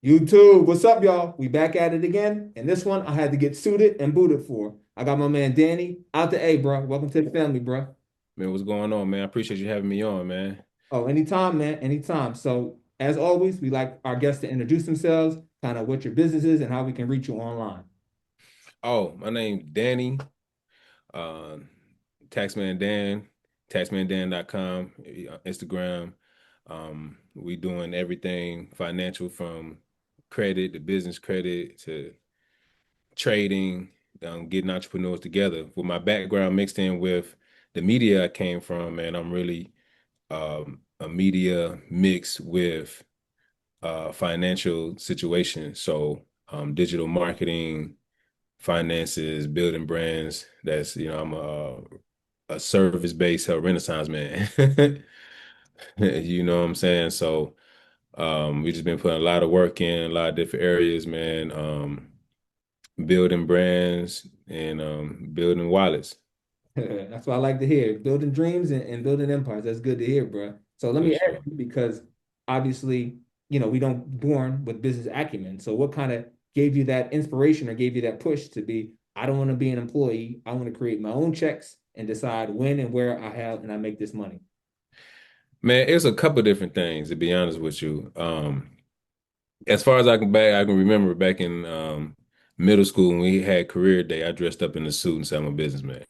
YouTube, what's up, y'all? We back at it again. And this one I had to get suited and booted for. I got my man Danny out the A, bro. Welcome to the family, bro. Man, what's going on, man? I appreciate you having me on, man. Oh, anytime, man, anytime. So, as always, we like our guests to introduce themselves, kind of what your business is, and how we can reach you online. Oh, my name's Danny, uh, Taxman Dan, taxmandan.com, Instagram. We doing everything financial from credit to business credit to trading, getting entrepreneurs together. With my background mixed in with the media I came from, man, I'm really a media mixed with financial situation. So digital marketing, finances, building brands. I'm a service-based renaissance man. You know what I'm saying? So we just been putting a lot of work in a lot of different areas, man. Building brands and building wallets That's what I like to hear. Building dreams and building empires. That's good to hear, bro. So let for me ask sure. you, because obviously, we don't born with business acumen. So what kind of gave you that inspiration or gave you that push to be, I don't want to be an employee. I want to create my own checks and decide when and where I have and I make this money. Man, it's a couple different things to be honest with you. As far as I can remember back in middle school when we had career day, I dressed up in a suit and said I'm a businessman.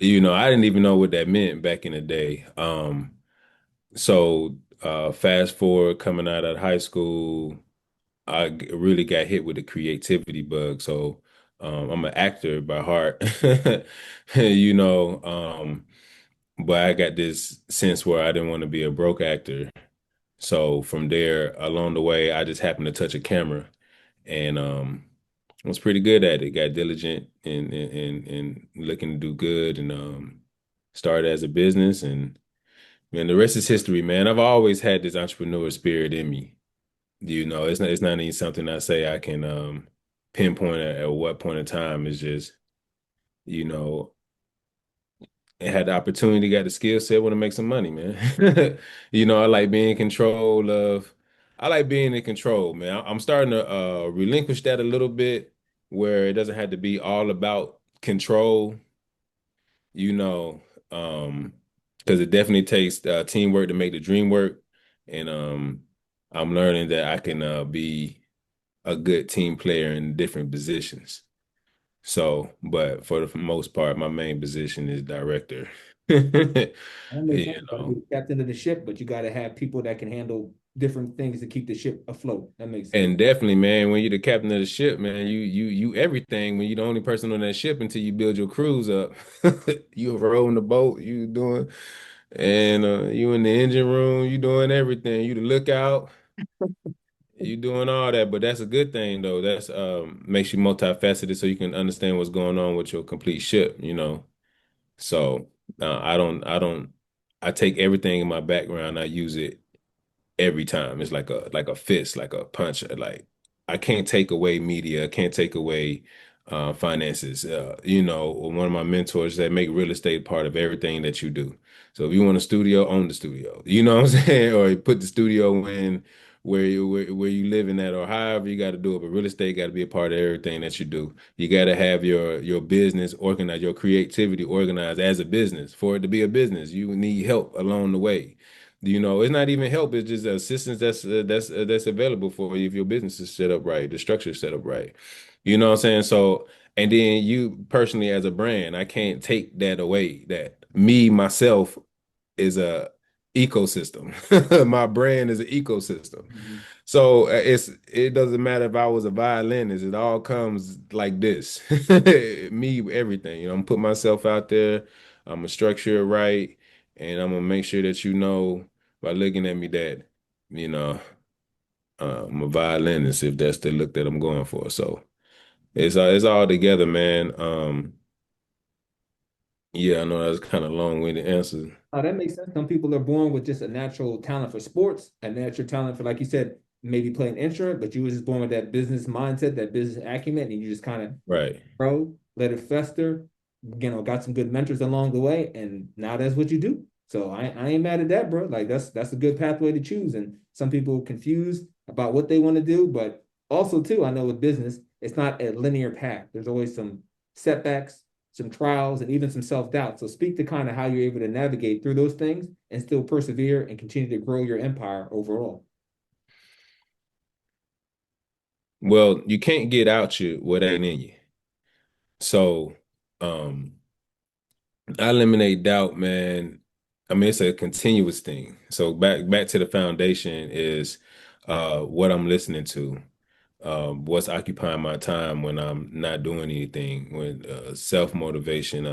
I didn't even know what that meant back in the day. So fast forward coming out of high school, really got hit with the creativity bug. So I'm an actor by heart, you know, but I got this sense where I didn't want to be a broke actor. So from there, along the way, I just happened to touch a camera and was pretty good at it. Got diligent and looking to do good and started as a business and man, the rest is history, man. I've always had this entrepreneur spirit in me. It's not even something I say I can pinpoint at what point in time. It's just, you know, I had the opportunity, got the skill set, want to make some money, man. I like being in control of I like being in control, man. I'm starting to relinquish that a little bit where it doesn't have to be all about control, you know, um, because it definitely takes teamwork to make the dream work. And I'm learning that I can be a good team player in different positions. So, but for the most part, my main position is director. That makes sense. You You got to be know, the captain of the ship, but you got to have people that can handle different things to keep the ship afloat. That makes sense. and definitely, man, when you're the captain of the ship, man, you everything. When you're the only person on that ship until you build your crews up, you rowing the boat, you doing, and you in the engine room, you doing everything. You the lookout, you doing all that. But that's a good thing, though. That's makes you multifaceted, so you can understand what's going on with your complete ship. So I take everything in my background, I use it every time. It's like a fist, like a punch. Like I can't take away media, I can't take away finances. One of my mentors said make real estate part of everything that you do. So if you want a studio, own the studio. You know what I'm saying? Or put the studio in where you live in at or however you got to do it. But real estate got to be a part of everything that you do. You got to have your business organized, your creativity organized as a business. For it to be a business, you need help along the way. It's not even help, it's just assistance that's available for you if your business is set up right, the structure is set up right. You know what I'm saying? So, and then you personally as a brand, I can't take that away. That me myself is a ecosystem. My brand is an ecosystem. Mhm. So it doesn't matter if I was a violinist, it all comes like this. Me, everything. I'm put myself out there, I'm gonna structure it right, and I'm gonna make sure that you know by looking at me that, you know, I'm a violinist if that's the look that I'm going for. So it's all together, man. Yeah, I know that's kind of long-winded answer. That makes sense. Some people are born with just a natural talent for sports, a natural talent for, like you said, maybe playing instrument, but you were just born with that business mindset, that business acumen, and you just kind of Right. grow, let it fester, got some good mentors along the way, and now that's what you do. So I ain't mad at that, bro. Like that's a good pathway to choose. And some people confuse about what they want to do. But also, too, I know with business, it's not a linear path. There's always some setbacks, some trials, and even some self-doubt. So speak to kind of how you're able to navigate through those things and still persevere and continue to grow your empire overall. Well, you can't get out you what ain't in you. So, um, I eliminate doubt, man. I mean, it's a continuous thing. So back to the foundation is what I'm listening to, what's occupying my time when I'm not doing anything, when self-motivation,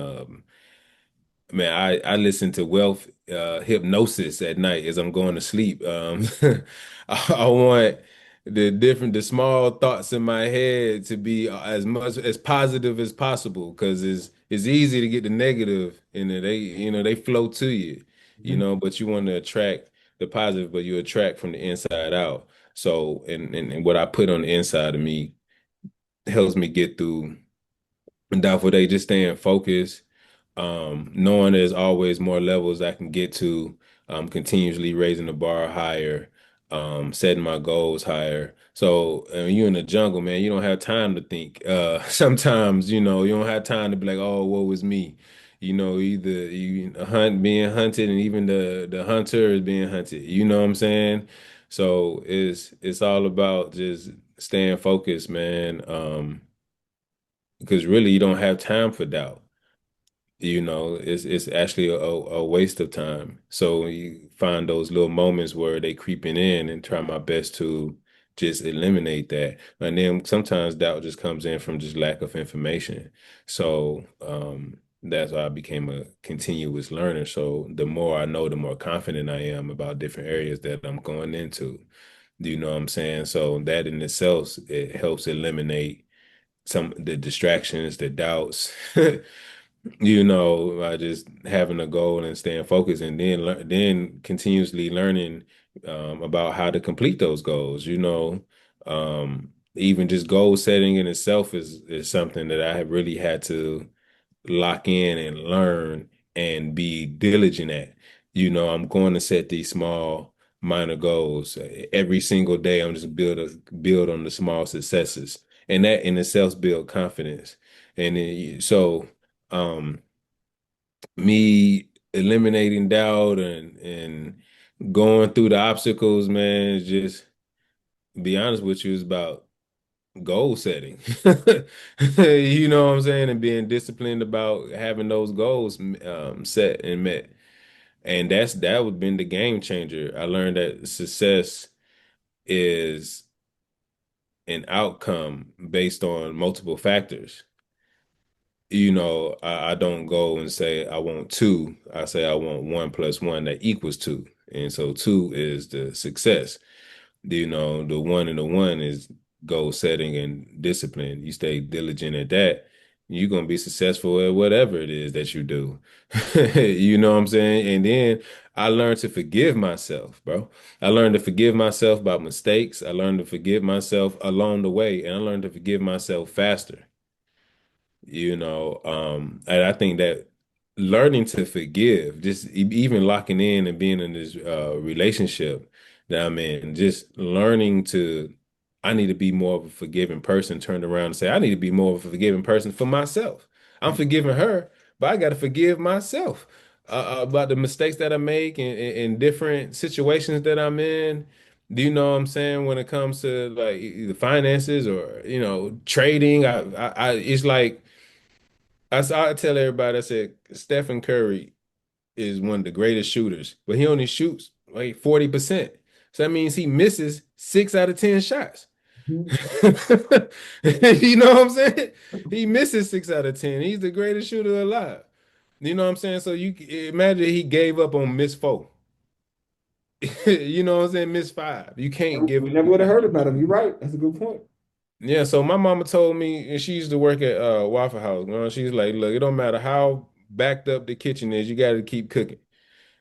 man, I listen to wealth hypnosis at night as I'm going to sleep. I want the small thoughts in my head to be as much as positive as possible because it's easy to get the negative and they flow to you, Mhm. but you want to attract the positive, but you attract from the inside out. So and what I put on the inside of me helps me get through and doubtful day, just staying focused, knowing there's always more levels I can get to, continuously raising the bar higher, setting my goals higher. So you're in the jungle, man, you don't have time to think. Sometimes, you don't have time to be like, oh, woe is me. Either you hunt being hunted and even the hunter is being hunted. You know what I'm saying? So it's all about just staying focused, man. Because really you don't have time for doubt. It's actually a waste of time. So you find those little moments where they creeping in and try my best to just eliminate that. And then sometimes doubt just comes in from just lack of information. So that's why I became a continuous learner. So the more I know, the more confident I am about different areas that I'm going into. Do you know what I'm saying? So that in itself, it helps eliminate some the distractions, the doubts, just having a goal and staying focused, and then continuously learning about how to complete those goals. Even just goal setting in itself is something that I have really had to lock in and learn and be diligent at. I'm going to set these small minor goals every single day. I'm just build on the small successes, and that in itself build confidence. And so me eliminating doubt and going through the obstacles, man, is just be honest with you, is about goal setting. You know what I'm saying? And being disciplined about having those goals set and met. And that would been the game changer. I learned that success is an outcome based on multiple factors. I don't go and say I want two. I say I want one plus one that equals two. And so two is the success. The one and the one is goal setting and discipline. You stay diligent at that, you're gonna be successful at whatever it is that you do. You know what I'm saying? And then I learned to forgive myself, bro. I learned to forgive myself about mistakes. I learned to forgive myself along the way, and I learned to forgive myself faster. And I think that learning to forgive, just even locking in and being in this relationship that I'm in, just learning to, I need to be more of a forgiving person, turned around and say, I need to be more of a forgiving person for myself. I'm forgiving her, but I got to forgive myself about the mistakes that I make and different situations that I'm in. Do you know what I'm saying? When it comes to like the finances or, trading, it's like, I tell everybody, I said Stephen Curry is one of the greatest shooters, but he only shoots like 40%. So that means he misses 6 out of 10 shots. You know what I'm saying? He misses 6 out of 10. He's the greatest shooter alive. You know what I'm saying? So you imagine he gave up on miss four. You know what I'm saying? Miss five. You can't give We up never on would have that. heard about him. You're right. That's a good point. Yeah, so my mama told me, and she used to work at Waffle House. She's like, look, it don't matter how backed up the kitchen is, you got to keep cooking.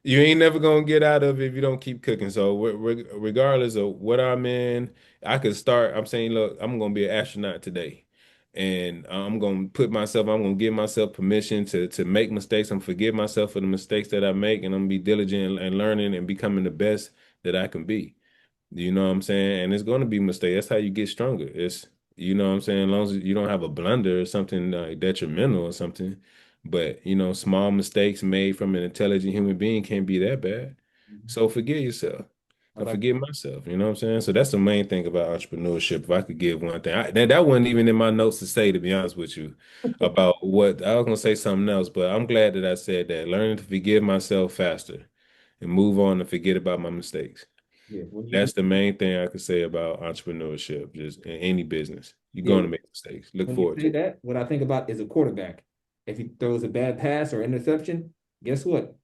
You ain't never gonna get out of it if you don't keep cooking. So regardless of what I'm in, I could start. I'm saying, look, I'm gonna be an astronaut today, and I'm gonna give myself permission to make mistakes. I'm forgive myself for the mistakes that I make, and I'm gonna be diligent and learning and becoming the best that I can be. You know what I'm saying? And it's going to be mistakes. That's how you get stronger. It's, you know what I'm saying? As long as you don't have a blunder or something like detrimental or something. But, small mistakes made from an intelligent human being can't be that bad. Mhm. So forgive yourself. I I like, forgive myself. You know what I'm saying? So that's the main thing about entrepreneurship. If I could give one thing, that wasn't even in my notes to say, to be honest with you, about what I was going to say something else, but I'm glad that I said that. Learning to forgive myself faster and move on and forget about my mistakes. yeah, when you, That's the main thing I could say about entrepreneurship, just in any business. You're yeah, going to make mistakes. Look when you forward say to it. that, what I think about is a quarterback. If he throws a bad pass or interception, guess what?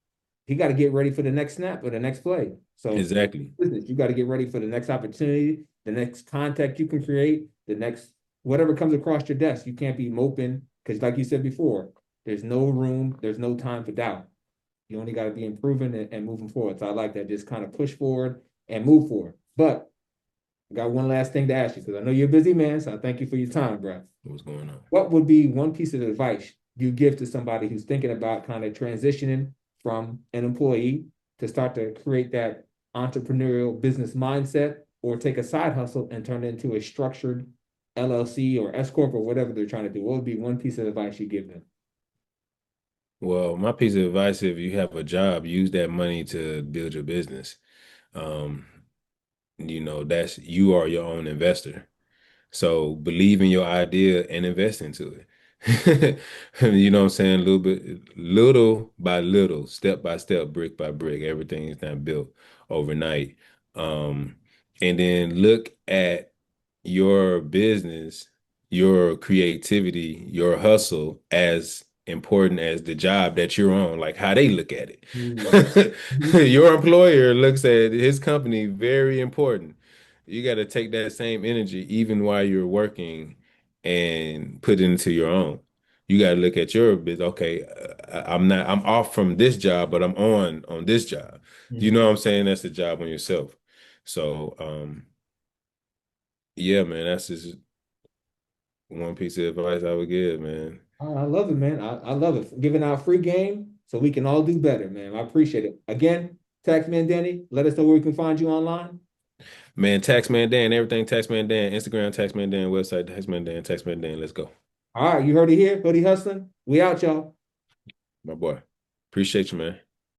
He got to get ready for the next snap or the next play. So, Exactly. business, you got to get ready for the next opportunity, the next contact you can create, the next whatever comes across your desk. You can't be moping because, like you said before, there's no room, there's no time for doubt. You only got to be improving and moving forward. So I like that. Just kind of push forward and move forward. But I got one last thing to ask you because I know you're a busy man. So I thank you for your time, bro. What's going on? What would be one piece of advice you give to somebody who's thinking about kind of transitioning from an employee to start to create that entrepreneurial business mindset or take a side hustle and turn it into a structured LLC or S Corp or whatever they're trying to do? What would be one piece of advice you give them? Well, my piece of advice, if you have a job, use that money to build your business. Um, that's you are your own investor. So believe in your idea and invest into it. You know what I'm saying? Little by little, step by step, brick by brick, everything is not built overnight. Um, and then look at your business, your creativity, your hustle as important as the job that you're on, like how they look at Mm. it. Mhm. Your employer looks at his company very important. You got to take that same energy even while you're working and put it into your own. You got to look at your business. Okay, I'm off from this job, but I'm on this job. You Mhm. know what I'm saying? That's the job on yourself. So, yeah, man, that's just one piece of advice I would give, man. I love it, man. I love it. Giving out free game so we can all do better, man. I appreciate it. Again, Taxman Danny, let us know where we can find you online. Man, Taxman Dan, everything Taxman Dan, Instagram Taxman Dan, website Taxman Dan, Taxman Dan. Let's go, All right, you heard it here. Hoodie Hustling. We out, y'all. my boy. Appreciate you, man.